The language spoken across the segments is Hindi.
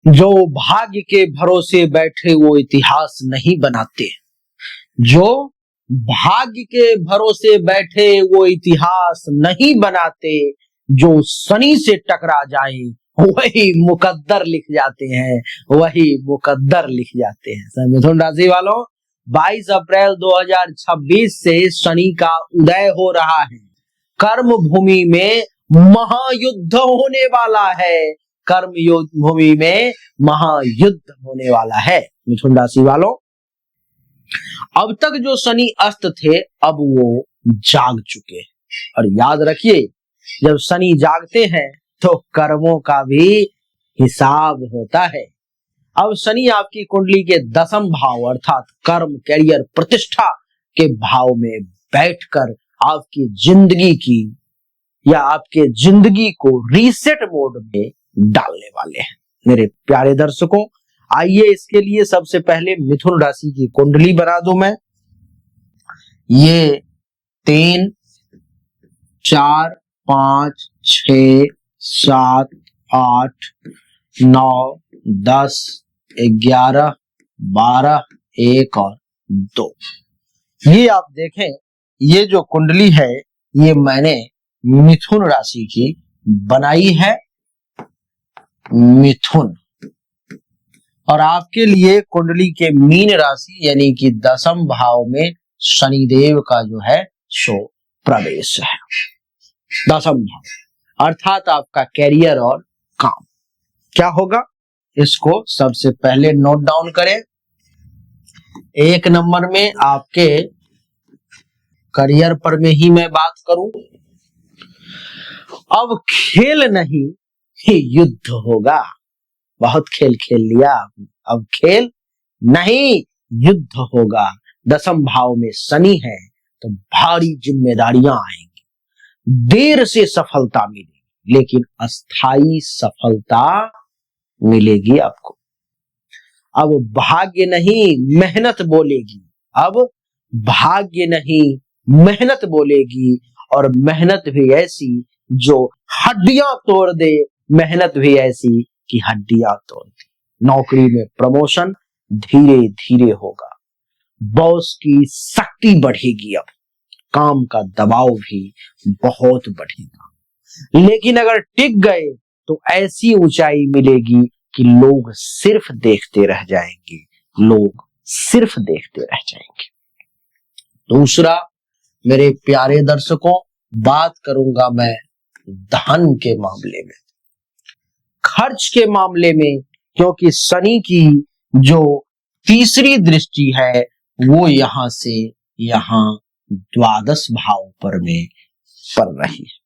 जो भाग्य के भरोसे बैठे वो इतिहास नहीं बनाते। जो भाग्य के भरोसे बैठे वो इतिहास नहीं बनाते। जो शनि से टकरा जाए वही मुकद्दर लिख जाते हैं, वही मुकद्दर लिख जाते हैं। मिथुन राशि वालों, 22 अप्रैल 2026 से शनि का उदय हो रहा है। कर्म भूमि में महायुद्ध होने वाला है। कर्म भूमि में महायुद्ध होने वाला है। मिथुन राशि वालों, अब तक जो शनि अस्त थे अब वो जाग चुके हैं। और याद रखिए, जब शनि जागते हैं तो कर्मों का भी हिसाब होता है। अब शनि आपकी कुंडली के 10वें भाव अर्थात कर्म, कैरियर, प्रतिष्ठा के भाव में बैठकर आपकी जिंदगी की या आपके जिंदगी को रीसेट मोड में डालने वाले हैं। मेरे प्यारे दर्शकों, आइए इसके लिए सबसे पहले मिथुन राशि की कुंडली बना दूं मैं। ये 3, 4, 5, 6, 7, 8, 9, 10, 11, 12, 1 और 2। ये आप देखें, ये जो कुंडली है ये मैंने मिथुन राशि की बनाई है। मिथुन। और आपके लिए कुंडली के मीन राशि यानी कि 10वें भाव में शनिदेव का जो है सो प्रवेश है। 10वें भाव अर्थात आपका कैरियर और काम क्या होगा, इसको सबसे पहले नोट डाउन करें। 1 नंबर में आपके करियर पर में ही मैं बात करूं। अब खेल नहीं युद्ध होगा। बहुत खेल खेल लिया आपने, अब खेल नहीं युद्ध होगा। 10वें भाव में शनि है तो भारी जिम्मेदारियां आएंगी। देर से सफलता मिलेगी लेकिन अस्थाई सफलता मिलेगी आपको। अब भाग्य नहीं मेहनत बोलेगी। अब भाग्य नहीं मेहनत बोलेगी। और मेहनत भी ऐसी जो हड्डियां तोड़ दे, मेहनत भी ऐसी कि हड्डियां तोड़ दे। नौकरी में प्रमोशन धीरे धीरे होगा। बॉस की शक्ति बढ़ेगी। अब काम का दबाव भी बहुत बढ़ेगा। लेकिन अगर टिक गए तो ऐसी ऊंचाई मिलेगी कि लोग सिर्फ देखते रह जाएंगे। लोग सिर्फ देखते रह जाएंगे। दूसरा, मेरे प्यारे दर्शकों, बात करूंगा मैं धन के मामले में, खर्च के मामले में, क्योंकि शनि की जो तीसरी दृष्टि है वो यहां से यहां 12 भाव पर में पड़ रही है,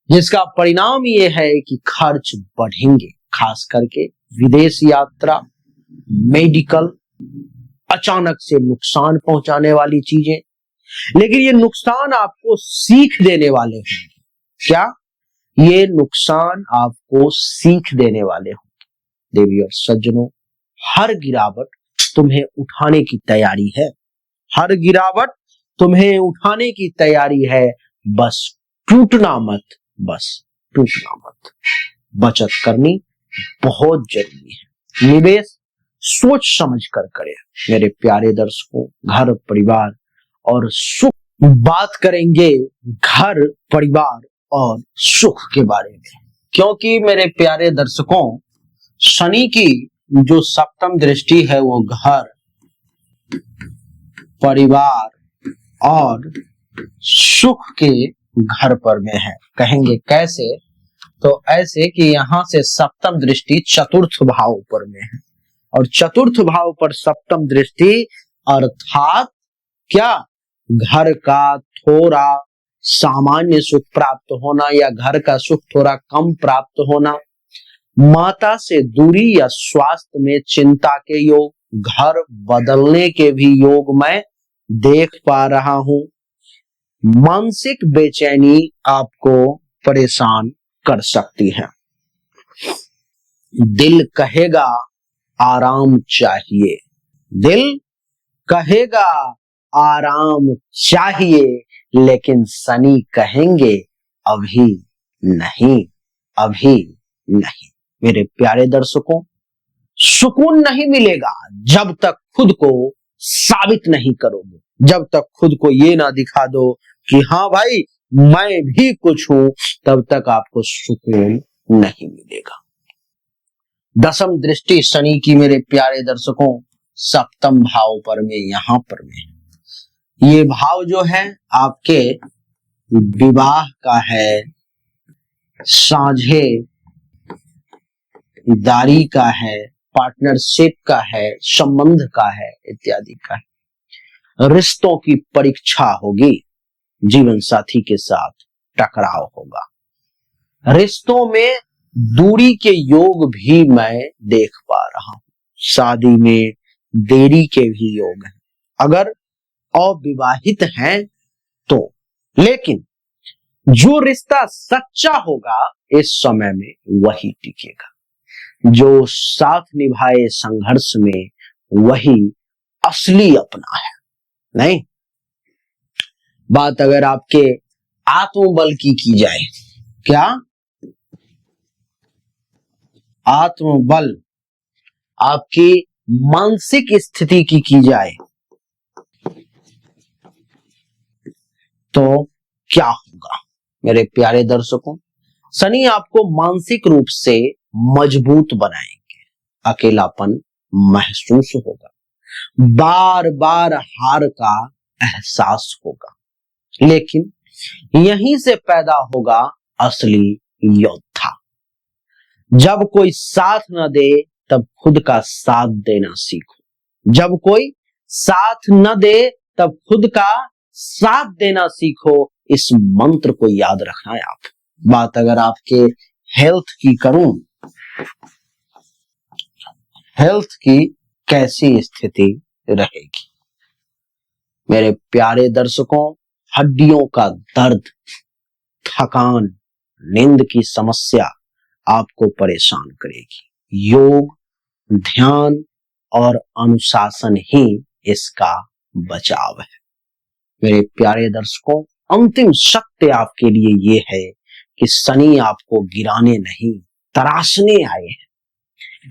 जिसका परिणाम ये है कि खर्च बढ़ेंगे। खास करके विदेश यात्रा, मेडिकल, अचानक से नुकसान पहुंचाने वाली चीजें। लेकिन ये नुकसान आपको सीख देने वाले होंगे। क्या? ये नुकसान आपको सीख देने वाले होंगे। देवी और सज्जनों, हर गिरावट तुम्हें उठाने की तैयारी है। हर गिरावट तुम्हें उठाने की तैयारी है। बस टूटना मत, बस टूटना मत। बचत करनी बहुत जरूरी है। निवेश सोच समझ कर करें। मेरे प्यारे दर्शकों, घर, परिवार और सुख, बात करेंगे घर, परिवार और सुख के बारे में, क्योंकि मेरे प्यारे दर्शकों, शनि की जो 7वीं दृष्टि है वो घर, परिवार और सुख के घर पर में है। कहेंगे कैसे? तो ऐसे कि यहां से 7वीं दृष्टि 4th भाव पर में है। और 4th भाव पर 7वीं दृष्टि अर्थात क्या? घर का थोड़ा सामान्य सुख प्राप्त होना या घर का सुख थोड़ा कम प्राप्त होना, माता से दूरी या स्वास्थ्य में चिंता के योग, घर बदलने के भी योग मैं देख पा रहा हूं। मानसिक बेचैनी आपको परेशान कर सकती है। दिल कहेगा आराम चाहिए। दिल कहेगा आराम चाहिए, लेकिन शनि कहेंगे अभी नहीं, अभी नहीं। मेरे प्यारे दर्शकों, सुकून नहीं मिलेगा जब तक खुद को साबित नहीं करोगे, जब तक खुद को ये ना दिखा दो कि हाँ भाई मैं भी कुछ हूं, तब तक आपको सुकून नहीं मिलेगा। दसम दृष्टि शनि की मेरे प्यारे दर्शकों सप्तम भाव पर में, यहां पर में ये भाव जो है आपके विवाह का है, साझेदारी का है, पार्टनरशिप का है, संबंध का है, इत्यादि का है। रिश्तों की परीक्षा होगी, जीवन साथी के साथ टकराव होगा। रिश्तों में दूरी के योग भी मैं देख पा रहा हूं, शादी में देरी के भी योग हैं अगर अविवाहित हैं तो। लेकिन जो रिश्ता सच्चा होगा इस समय में वही टिकेगा, जो साथ निभाए संघर्ष में वही असली अपना है। नहीं, बात अगर आपके आत्मबल की जाए, क्या आत्मबल आपकी मानसिक स्थिति की जाए तो क्या होगा मेरे प्यारे दर्शकों? शनि आपको मानसिक रूप से मजबूत बनाएंगे, अकेलापन महसूस होगा, बार बार हार का एहसास होगा, लेकिन यहीं से पैदा होगा असली योद्धा। जब कोई साथ न दे तब खुद का साथ देना सीखो, जब कोई साथ न दे तब खुद का साथ देना सीखो। इस मंत्र को याद रखना है आप। बात अगर आपके हेल्थ की करूं, हेल्थ की कैसी स्थिति रहेगी मेरे प्यारे दर्शकों? हड्डियों का दर्द, थकान, नींद की समस्या आपको परेशान करेगी। योग, ध्यान और अनुशासन ही इसका बचाव है। मेरे प्यारे दर्शकों, अंतिम सत्य आपके लिए ये है कि शनि आपको गिराने नहीं तराशने आए हैं।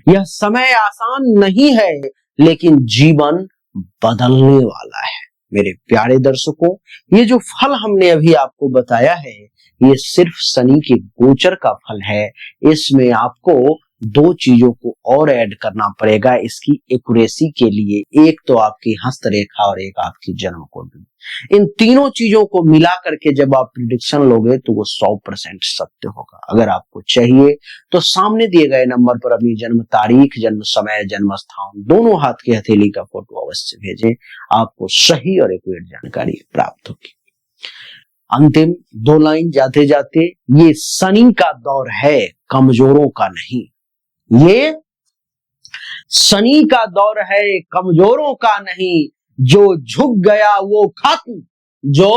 यह समय आसान नहीं है लेकिन जीवन बदलने वाला है। मेरे प्यारे दर्शकों, ये जो फल हमने अभी आपको बताया है ये सिर्फ शनि के गोचर का फल है। इसमें आपको दो चीजों को और ऐड करना पड़ेगा इसकी एक्यूरेसी के लिए। एक तो आपकी हस्तरेखा और एक आपकी जन्म कुंडली। इन तीनों चीजों को मिला करके जब आप प्रिडिक्शन लोगे तो वो 100% सत्य होगा। अगर आपको चाहिए तो सामने दिए गए नंबर पर अपनी जन्म तारीख, जन्म समय, जन्म स्थान दोनों हाथ की हथेली का फोटो अवश्य भेजें, आपको सही और एक्यूरेट जानकारी प्राप्त होगी। अंतिम दो लाइन जाते जाते, ये शनि का दौर है, कमजोरों का नहीं। ये शनि का दौर है, कमजोरों का नहीं। जो झुक गया वो खत्म, जो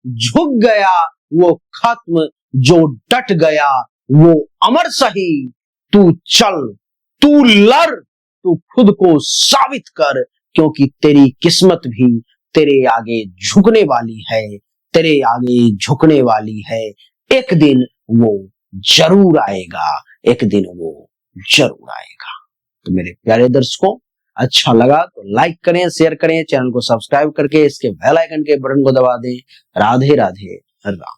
झुक गया वो खत्म, जो डट गया वो अमर सही। तू चल, तू लड़, तू खुद को साबित कर, क्योंकि तेरी किस्मत भी तेरे आगे झुकने वाली है, तेरे आगे झुकने वाली है। एक दिन वो जरूर आएगा, एक दिन वो जरूर आएगा। तो मेरे प्यारे दर्शकों, अच्छा लगा तो लाइक करें, शेयर करें, चैनल को सब्सक्राइब करके इसके बेल आइकन के बटन को दबा दें। राधे राधे राम।